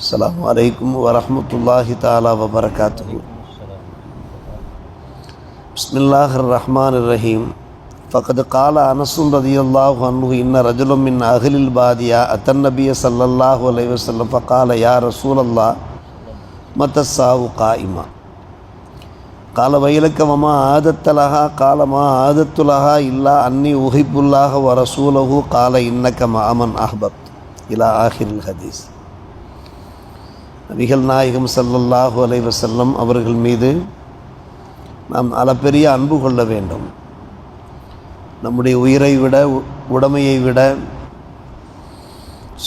அஸ்ஸலாமு அலைக்கும் வரஹ்மத்துல்லாஹி தஆலா வபரகாத்துஹு. பிஸ்மில்லாஹிர் ரஹ்மானிர் ரஹீம். ஃபகத் கால அனஸ் ரலியல்லாஹு அன்ஹு இன்ன ரஜுலம் மின் அஹ்லில் பாதியா அத்தன் நபிய ஸல்லல்லாஹு அலைஹி வஸல்லம் ஃபகால யா ரசூலல்லாஹ் மத்தஸ்ஸாவு காயிமா கால வயலக்க வமா ஆதத்தலஹா கால மா ஆதத்துலஹா இல்லா அன்னி உஹிப்புல்லாஹ வ ரசூலஹு கால இன்னக மஅமன் அஹ்பப்த் இலா ஆஹிரில் ஹதீஸ். நபிகள் நாயகம் ஸல்லல்லாஹு அலைஹி வஸல்லம் அவர்கள் மீது நாம் அளப்பெரிய அன்பு கொள்ள வேண்டும். நம்முடைய உயிரை விட, உடைமையை விட,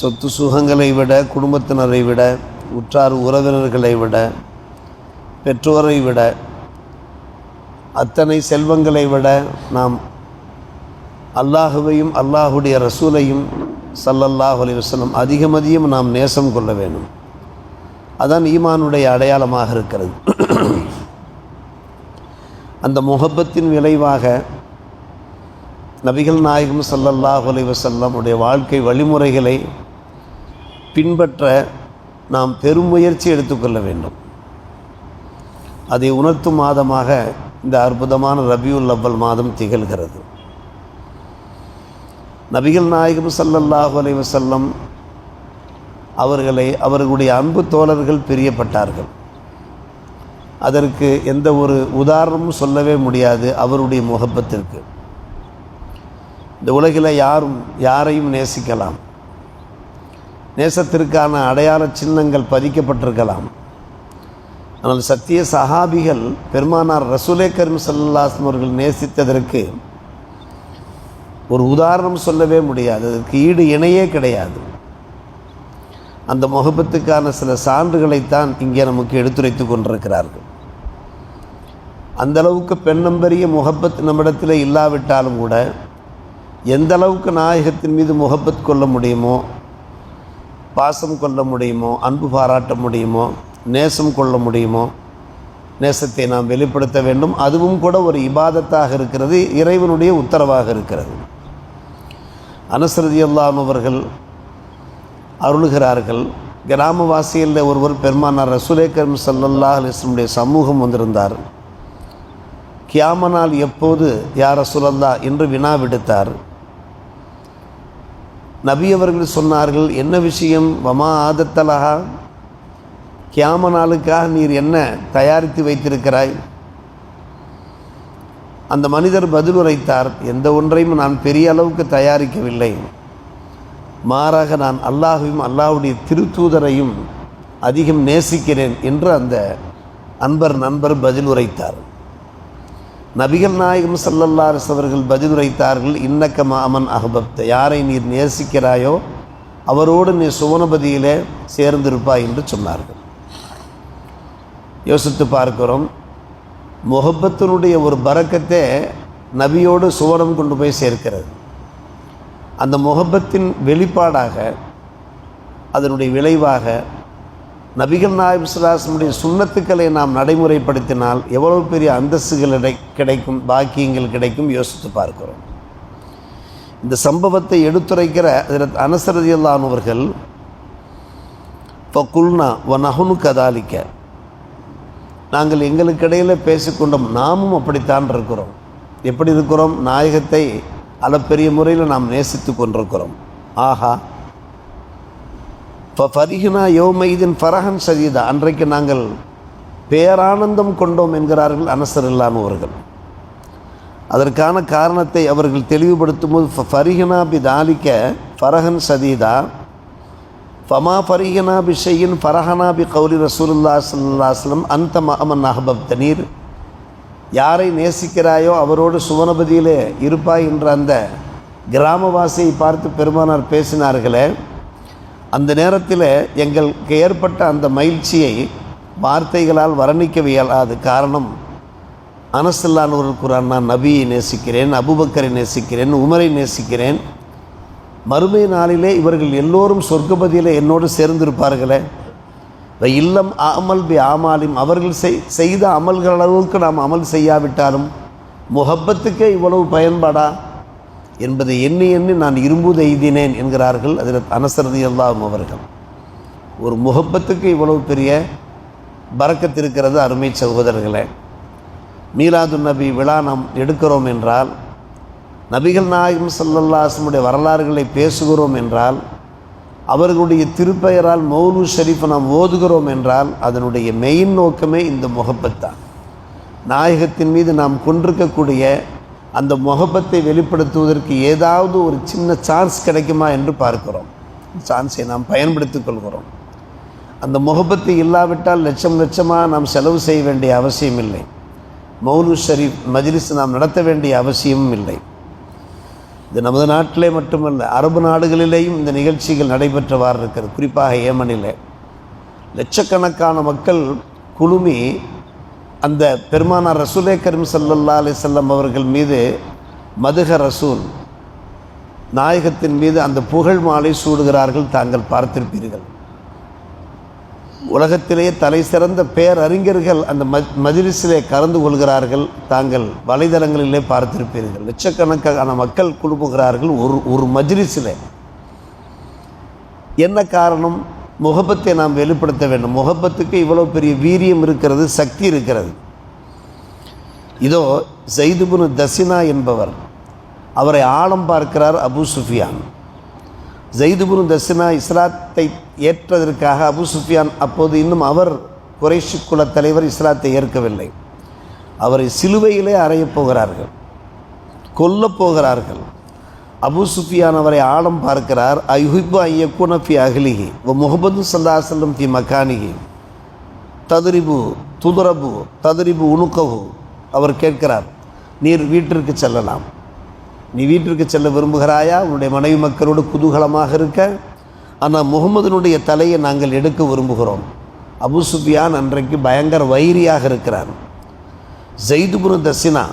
சொத்து சுகங்களை விட, குடும்பத்தினரை விட, உற்றார் உறவினர்களை விட, பெற்றோரை விட, அத்தனை செல்வங்களை விட நாம் அல்லாஹுவையும் அல்லாஹுடைய ரசூலையும் ஸல்லல்லாஹு அலைஹி வஸல்லம் அதிகம் நாம் நேசம் கொள்ள வேண்டும். அதான் ஈமானுடைய அடையாளமாக இருக்கிறது. அந்த முஹப்பத்தின் விளைவாக நபிகள் நாயகம் ஸல்லல்லாஹு அலைஹி வஸல்லம் உடைய வாழ்க்கை வழிமுறைகளை பின்பற்ற நாம் பெரும் முயற்சி எடுத்துக்கொள்ள வேண்டும். அதை உணர்த்தும் மாதமாக இந்த அற்புதமான ரபியுல் அவ்வல் மாதம் திகழ்கிறது. நபிகள் நாயகம் ஸல்லல்லாஹு அலைஹி வஸல்லம் அவர்களுடைய அன்பு தோழர்கள் பிரியப்பட்டார்கள். அதற்கு எந்த ஒரு உதாரணமும் சொல்லவே முடியாது. அவருடைய முஹப்பத்திற்கு இந்த உலகில் யாரையும் நேசிக்கலாம், நேசத்திற்கான அடையாள சின்னங்கள் பதிக்கப்பட்டிருக்கலாம். ஆனால் சத்திய சஹாபிகள் பெருமானார் ரசூலே கரீம் ஸல்லல்லாஹு அலைஹி வஸல்லம் அவர்கள் நேசித்ததற்கு ஒரு உதாரணம் சொல்லவே முடியாது. அதற்கு ஈடு இணையே கிடையாது. அந்த முஹப்பத்துக்கான சில சான்றுகளைத்தான் இங்கே நமக்கு எடுத்துரைத்து கொண்டிருக்கிறார்கள். அந்தளவுக்கு பெண்ணம்பெரிய முஹப்பத் நம்மிடத்தில் இல்லாவிட்டாலும் கூட எந்த அளவுக்கு நாயகத்தின் மீது முஹப்பத் கொள்ள முடியுமோ, பாசம் கொள்ள முடியுமோ, அன்பு பாராட்ட முடியுமோ, நேசம் கொள்ள முடியுமோ, நேசத்தை நாம் வெளிப்படுத்த வேண்டும். அதுவும் கூட ஒரு இபாதத்தாக இருக்கிறது, இறைவனுடைய உத்தரவாக இருக்கிறது. அனஸ் ரலியல்லாஹு அன்ஹு அவர்கள் அருளுகிறார்கள். கிராமவாசிகளில் ஒருவர் பெருமானார் ரசூலே கரீம் ஸல்லல்லாஹு அலைஹி வஸல்லம் சமூகம் வந்திருந்தார். கியாம நாள் எப்போது யா ரசூலல்லாஹ் என்று வினா விடுத்தார். நபி அவர்கள் சொன்னார்கள், என்ன விஷயம்? வமா ஆதத்தலஹா, கியாம நாளுக்காக நீர் என்ன தயாரித்து வைத்திருக்கிறாய்? அந்த மனிதர் பதில் உரைத்தார், எந்த ஒன்றையும் நான் பெரிய அளவுக்கு தயாரிக்கவில்லை, மாறாக நான் அல்லாஹையும் அல்லாஹுடைய திருத்தூதரையும் அதிகம் நேசிக்கிறேன் என்று அந்த நண்பர் பதில் உரைத்தார். நபிகள் நாயகம் ஸல்லல்லாஹு அலைஹி வஸல்லம் அவர்கள் பதில் உரைத்தார்கள், இன்னக மஅமன் அஹ்பப்த, யாரை நீர் நேசிக்கிறாயோ அவரோடு நீ சுவனபதியிலே சேர்ந்திருப்பாய் என்று சொன்னார்கள். யோசித்து பார்க்கிறோம், முஹப்பத்தினுடைய ஒரு பரக்கத்தே நபியோடு சுவனம் கொண்டு போய் சேர்க்கிறது. அந்த முஹப்பத்தின் வெளிப்பாடாக, அதனுடைய விளைவாக நபிகள் நாயகம் ஸல்லல்லாஹு அலைஹி வஸல்லம் சுன்னத்துக்களை நாம் நடைமுறைப்படுத்தினால் எவ்வளவு பெரிய அந்தஸ்துகள் கிடைக்கும், பாக்கியங்கள் கிடைக்கும். யோசித்து பார்க்கிறோம். இந்த சம்பவத்தை எடுத்துரைக்கிற ஹஜ்ரத் அனஸ் ரலியல்லாஹு அன்ஹு அவர்கள் ஃபகுல்னா வ நஹ்னு கதாலிக, நாங்கள் எங்களுக்கிடையில் பேசிக்கொண்டோம், நாமும் அப்படித்தான் இருக்கிறோம். எப்படி இருக்கிறோம்? நாயகத்தை அளப்பெரிய முறையில் நாம் நேசித்து கொண்டிருக்கிறோம். ஆஹா, ஃபரிஹ்னா யௌமைதின் ஃபரஹன் ஷதீதா, அன்றைக்கு நாங்கள் பேரானந்தம் கொண்டோம் என்கிறார்கள் அனஸ் ரலியல்லாஹு அன்ஹு அவர்கள். அதற்கான காரணத்தை அவர்கள் தெளிவுபடுத்தும் போது, ஃபரிஹ்னா பிதாலிக ஃபரஹன் ஷதீதா ஃபமா ஃபரிஹ்னா பிஷையின் ஃபரஹனா பி கௌலி ரசூலுல்லாஹி ஸல்லல்லாஹு அலைஹி வஸல்லம் அன்த மஅமன் அஹ்பப்த, நீர் யாரை நேசிக்கிறாயோ அவரோடு சுவனபதியிலே இருப்பாய் என்ற அந்த கிராமவாசியை பார்த்து பெருமானார் பேசினார்களே, அந்த நேரத்தில் எங்களுக்கு ஏற்பட்ட அந்த மகிழ்ச்சியை வார்த்தைகளால் வர்ணிக்க இயலாது. காரணம், அனஸ் ரலியல்லாஹு அன்ஹு அவர்கள் கூறார், நான் நபியை நேசிக்கிறேன், அபூபக்கரை நேசிக்கிறேன், உமரை நேசிக்கிறேன். மறுமை நாளிலே இவர்கள் எல்லோரும் சொர்க்கபதியில் என்னோடு சேர்ந்திருப்பார்களே. இல்லம் அமல் பி ஆமாலிம், அவர்கள் செய்த அமல்கள் அளவுக்கு நாம் அமல் செய்யாவிட்டாலும் முஹப்பத்துக்கே இவ்வளவு பயன்பாடா என்பதை எண்ணி நான் இரும்புது எய்தினேன் என்கிறார்கள் ஹஜ்ரத் அனஸ் ரலியல்லாஹு அவர்கள். ஒரு முஹப்பத்துக்கு இவ்வளவு பெரிய பரக்கத்து இருக்கிறது. அருமை சகோதரர்களே, மீலாதுன் நபி விழா நாம் எடுக்கிறோம் என்றால், நபிகள் நாயகம் ஸல்லல்லாஹு அலைஹி வஸல்லம் வரலாறுகளை பேசுகிறோம் என்றால், அவர்களுடைய திருப்பெயரால் மௌலூத் ஷரீஃபை நாம் ஓதுகிறோம் என்றால், அதனுடைய மெயின் நோக்கமே இந்த முஹப்பத் தான். நாயகத்தின் மீது நாம் கொண்டிருக்கக்கூடிய அந்த முஹப்பத்தை வெளிப்படுத்துவதற்கு ஏதாவது ஒரு சின்ன சான்ஸ் கிடைக்குமா என்று பார்க்கிறோம். சான்ஸை நாம் பயன்படுத்திக் கொள்கிறோம். அந்த முஹப்பத்தை இல்லாவிட்டால் லட்சம் லட்சமாக நாம் செலவு செய்ய வேண்டிய அவசியம் இல்லை. மௌலூத் ஷரீஃப் மஜ்லிஸ் நாம் நடத்த வேண்டிய அவசியமும் இல்லை. இது நமது நாட்டிலே மட்டுமல்ல, அரபு நாடுகளிலேயும் இந்த நிகழ்ச்சிகள் நடைபெற்றவாறு இருக்கிறது. குறிப்பாக ஏமனிலே லட்சக்கணக்கான மக்கள் குழுமி அந்த பெருமானார் ரசூலே கரீம் ஸல்லல்லாஹு அலைஹி வஸல்லம் அவர்கள் மீது மதுஹ ரசூல், நாயகத்தின் மீது அந்த புகழ் மாலை சூடுகிறார்கள். தாங்கள் பார்த்திருப்பீர்கள். உலகத்திலேயே தலை சிறந்த பேரறிஞர்கள் அந்த மஜ்லிஸிலே கலந்து கொள்கிறார்கள். தாங்கள் வலைதளங்களிலே பார்த்திருப்பீர்கள். லட்சக்கணக்கான மக்கள் குழுமுகிறார்கள் ஒரு மஜ்லிஸிலே. என்ன காரணம்? முஹப்பத்தை நாம் வெளிப்படுத்த வேண்டும். முஹப்பத்துக்கு இவ்வளோ பெரிய வீரியம் இருக்கிறது, சக்தி இருக்கிறது. இதோ ஸைத் இப்னு தஸினா என்பவர், அவரை ஆழம் பார்க்கிறார் அபூ சுஃபியான். ஸைத் இப்னு தஸினா இஸ்லாத்தை ஏற்றதற்காக அபூ சுஃபியான், அப்போது இன்னும் அவர் குறைஷி குல தலைவர், இஸ்லாத்தை ஏற்கவில்லை. அவரை சிலுவையிலே அறையப் போகிறார்கள், கொல்லப் போகிறார்கள். அபூ சுஃபியான் அவரை ஆழம் பார்க்கிறார். அயுஹிப்பு ஐயக்குன ஃபி அஹ்லிஹி வ முஹம்மது ஸல்லல்லாஹு அலைஹி வஸல்லம் ஃபி மகானிஹி ததுரிபு உனுக்கஹு. அவர் கேட்கிறார், நீர் வீட்டிற்கு செல்லலாம், நீ வீட்டிற்கு செல்ல விரும்புகிறாயா? உன்னுடைய மனைவி மக்களோடு குதூகலமாக இருக்க. ஆனால் முகமதுனுடைய தலையை நாங்கள் எடுக்க விரும்புகிறோம். அபூ சுஃபியான் அன்றைக்கு பயங்கர வைரியாக இருக்கிறார். ஸைத் இப்னு தஸினா,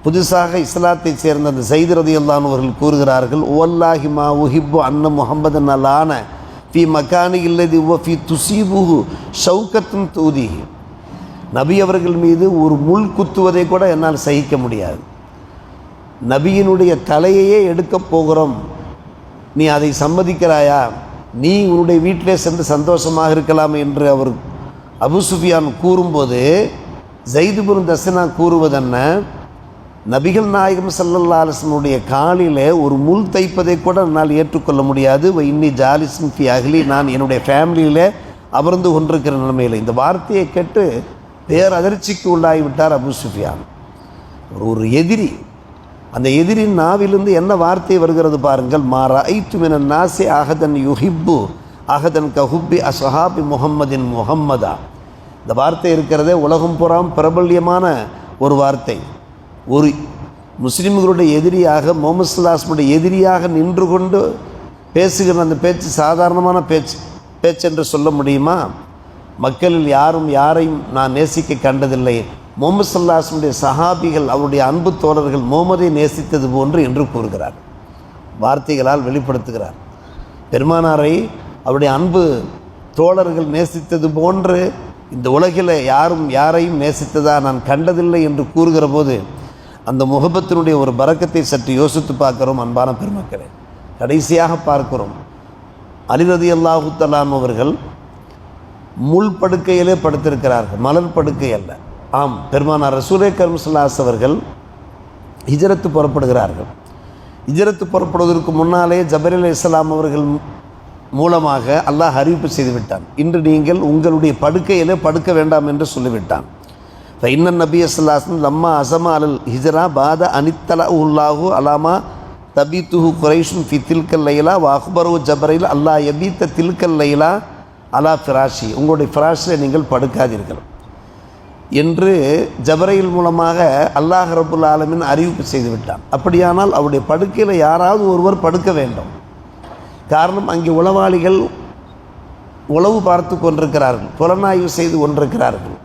புதுசாக இஸ்லாத்தை சேர்ந்த அந்த ஸைத் ரலியல்லாஹு அன்ஹு அவர்கள் கூறுகிறார்கள், வல்லாஹி மா உஹிப்பு அன்ன முஹம்மதன் அலான ஃபி மகானி இல்லதி வ ஃபி துஸீபுஹு ஷௌகத்துன் தூதிஹி. நபி அவர்கள் மீது ஒரு முள் குத்துவதை கூட என்னால் சகிக்க முடியாது. நபியினுடைய தலையையே எடுக்கப் போகிறோம், நீ அதை சம்மதிக்கிறாயா? நீ உன்னுடைய வீட்டிலே சென்று சந்தோஷமாக இருக்கலாம் என்று அவர் அபூ சுஃபியான் கூறும்போது, ஸைத் இப்னு தஸினா கூறுவதென்ன, நபிகள் நாயகம் ஸல்லல்லாஹு அலைஹி வஸல்லம் காலிலே ஒரு முள் தைப்பதை கூட என்னால் ஏற்றுக்கொள்ள முடியாது. இன்னி ஜாலிஸுன் ஃபி அஹ்லி, நான் என்னுடைய ஃபேமிலியில் அமர்ந்து கொண்டிருக்கிற நிலைமையில். இந்த வார்த்தையை கேட்டு பேரதிர்ச்சிக்கு உள்ளாகிவிட்டார் அபூ சுஃபியான். ஒரு எதிரி, அந்த எதிரின் நாவிலிருந்து என்ன வார்த்தை வருகிறது பாருங்கள். மா ரஅய்து மினன் நாஸி அஹதன் யுஹிப்பு அஹதன் கஹுப்பி அஸ்ஹாபி முஹம்மதின் முஹம்மதா. இந்த வார்த்தை இருக்கிறதே உலகம் புறம் பிரபல்யமான ஒரு வார்த்தை. ஒரு முஸ்லிம்களுடைய எதிரியாக, முஹம்மது ஸல்லல்லாஹு அலைஹி வஸல்லம் எதிரியாக நின்று கொண்டு பேசுகிற அந்த பேச்சு சாதாரணமான பேச்சென்று சொல்ல முடியுமா? மக்களில் யாரும் யாரையும் நான் நேசிக்க கண்டதில்லை. முஹம்மது ஸல்லல்லாஹு அலைஹி வஸல்லம் சஹாபிகள், அவருடைய அன்பு தோழர்கள் முஹம்மதை நேசித்தது போன்று என்று கூறுகிறார். வார்த்தைகளால் வெளிப்படுத்துகிறார். பெருமானாரை அவருடைய அன்பு தோழர்கள் நேசித்தது போன்று இந்த உலகில் யாரும் யாரையும் நேசித்ததா நான் கண்டதில்லை என்று கூறுகிற போது, அந்த முஹப்பத்தினுடைய ஒரு பரக்கத்தை சற்று யோசித்து பார்க்கிறோம். அன்பான பெருமக்களே, கடைசியாக பார்க்கிறோம், அலி ரலியல்லாஹு தஆலா அவர்கள் முள் படுக்கையிலே படுத்திருக்கிறார்கள், மலர் படுக்கை அல்ல. ஆம், பெருமானார் ரசூலே கரீம் ஸல்லல்லாஹு அலைஹி வஸல்லம் அவர்கள் ஹிஜ்ரத்து புறப்படுகிறார்கள். ஹிஜ்ரத்து புறப்படுவதற்கு முன்னாலே ஜபரீல் அலைஹிஸ்ஸலாம் அவர்கள் மூலமாக அல்லாஹ் அறிவிப்பு செய்துவிட்டான், இன்று நீங்கள் உங்களுடைய படுக்கையிலே படுக்க வேண்டாம் என்று சொல்லிவிட்டான். இன்னன் நபிய ஸல்லல்லாஹு அலைஹி வஸல்லம் லம்மா அஸம அலல் ஹிஜ்ரா பாத அனித்தலஹு அலாமா தபீத்துஹு குரைஷுன் ஃபி தில்கல் லைலா வ அக்பரு ஜபரீல் அல்லாஹ் யபீத தில்கல் லைலா அலா ஃபிராஷி, உங்களுடைய ஃபிராஷில் நீங்கள் படுக்காதீர்கள் என்று ஜபரீல் மூலமாக அல்லாஹ் ரப்புல் ஆலமீன் அறிவிப்பு செய்துவிட்டான். அப்படியானால் அவருடைய படுக்கையில் யாராவது ஒருவர் படுக்க வேண்டும். காரணம், அங்கே உளவாளிகள் உளவு பார்த்து கொண்டிருக்கிறார்கள், புலனாய்வு செய்து கொண்டிருக்கிறார்கள்.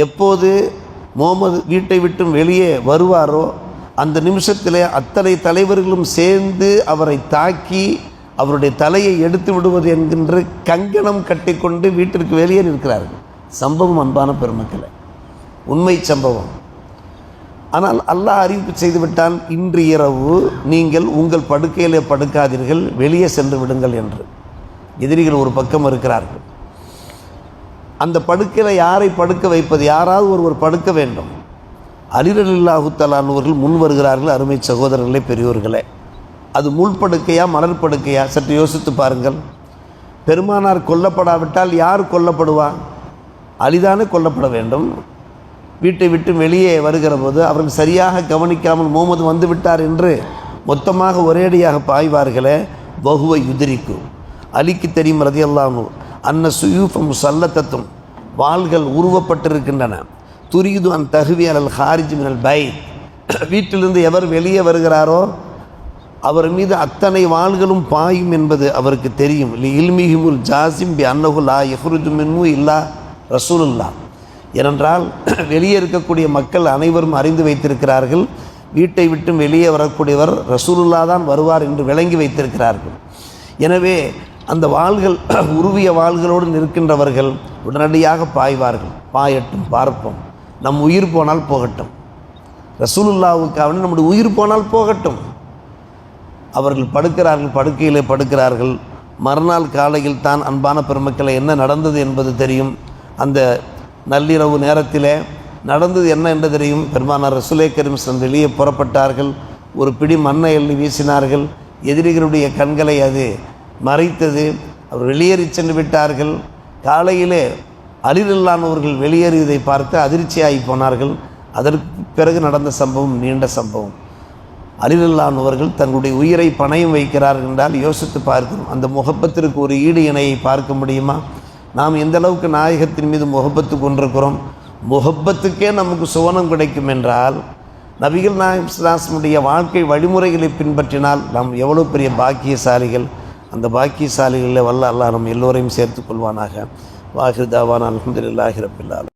எப்போது முஹம்மது வீட்டை விட்டு வெளியே வருவாரோ அந்த நிமிஷத்திலே அத்தனை தலைவர்களும் சேர்ந்து அவரை தாக்கி அவருடைய தலையை எடுத்து விடுவது என்கின்ற கங்கணம் கட்டிக்கொண்டு வீட்டிற்கு வெளியே நிற்கிறார்கள். சம்பவம் அன்பான பெருமக்களே, உண்மை சம்பவம். ஆனால் அல்லாஹ் அறிவிப்பு செய்துவிட்டான், இன்று இரவு நீங்கள் உங்கள் படுக்கையிலே படுக்காதீர்கள், வெளியே சென்று விடுங்கள் என்று. எதிரிகள் ஒரு பக்கம் இருக்கிறார்கள். அந்த படுக்கையில் யாரை படுக்க வைப்பது? யாராவது ஒருவர் படுக்க வேண்டும். அலி ரலியல்லாஹு தஆலா அன்ஹு முன் வருகிறார்கள். அருமை சகோதரர்களே, பெரியோர்களே, அது முள் படுக்கையா மலர் படுக்கையா? சற்று யோசித்து பாருங்கள். பெருமானார் கொல்லப்படாவிட்டால் யார் கொல்லப்படுவா? அலிதானே கொல்லப்பட வேண்டும். வீட்டை விட்டு வெளியே வருகிற போது அவர்கள் சரியாக கவனிக்காமல் முகமது வந்து விட்டார் என்று மொத்தமாக ஒரேடியாக பாய்வார்களே. வஹுவ யுத்ரிக்கு, அலிக்கு தெரியும் ரலியல்லாஹு அன்ஹு, அன்ன சுயூஃப முஸல்லத்தத்தும், வாள்கள் உருவப்பட்டிருக்கின்றன. துரீது அன் தஹ்வி அலல் ஹாரிஜ் மினல் பைத், வீட்டிலிருந்து எவர் வெளியே வருகிறாரோ அவர் மீது அத்தனை வாள்களும் பாயும் என்பது அவருக்கு தெரியும். லி இல்மிஹிமுல் ஜாசிம் பி அன்னஹு லா யஹ்ருஜு மின்ஹு இல்லா ரசூலுல்லாஹ். ஏனென்றால் வெளியே இருக்கக்கூடிய மக்கள் அனைவரும் அறிந்து வைத்திருக்கிறார்கள், வீட்டை விட்டு வெளியே வரக்கூடியவர் ரசூலுல்லாஹ் தான் வருவார் என்று விளங்கி வைத்திருக்கிறார்கள். எனவே அந்த வாள்கள் உருவிய வாள்களோடு நிற்கின்றவர்கள் உடனடியாக பாய்வார்கள். பாயட்டும், பார்ப்போம், நம் உயிர் போனால் போகட்டும், ரசூலுல்லாஹ்வுக்காக நம்முடைய உயிர் போனால் போகட்டும். அவர்கள் படுக்கிறார்கள், படுக்கையிலே படுக்கிறார்கள். மறுநாள் காலையில் தான் அன்பான பெருமக்களை என்ன நடந்தது என்பது தெரியும். அந்த நள்ளிரவு நேரத்திலே நடந்தது என்ன என்று தெரியும். பெருமானார் ரசூலே கரீம் ஸல்லல்லாஹு வெளியே புறப்பட்டார்கள். ஒரு பிடி மண்ணை எள்ளி வீசினார்கள். எதிரிகளுடைய கண்களை அது மறைத்தது. அவர் வெளியேறி சென்று விட்டார்கள். காலையிலே அலி ரலியல்லாஹு அவர்கள் வெளியேறியதை பார்த்து அதிர்ச்சியாகி போனார்கள். அதற்கு பிறகு நடந்த சம்பவம் நீண்ட சம்பவம். அலி ரலியல்லாஹு அவர்கள் தங்களுடைய உயிரை பணயம் வைக்கிறார்கள் என்றால் யோசித்து பார்க்கிறோம். அந்த முகப்பத்திற்கு ஒரு ஈடு இணையை பார்க்க முடியுமா? நாம் எந்த அளவுக்கு நாயகத்தின் மீது முகப்பத்து கொண்டிருக்கிறோம். முகப்பத்துக்கே நமக்கு சுவனம் கிடைக்கும் என்றால் நபிகள் நாயகம் ஸல்லல்லாஹு அலைஹி வஸல்லம் வாழ்க்கை வழிமுறைகளை பின்பற்றினால் நாம் எவ்வளோ பெரிய பாக்கியசாலிகள். அந்த பாக்கியசாலிகளில் வல்ல அல்லாஹ் நம் எல்லோரையும் சேர்த்து கொள்வானாக. வாஹிர் தாவானா அல்ஹம்துலில்லாஹி ரப்பில் ஆலமீன்.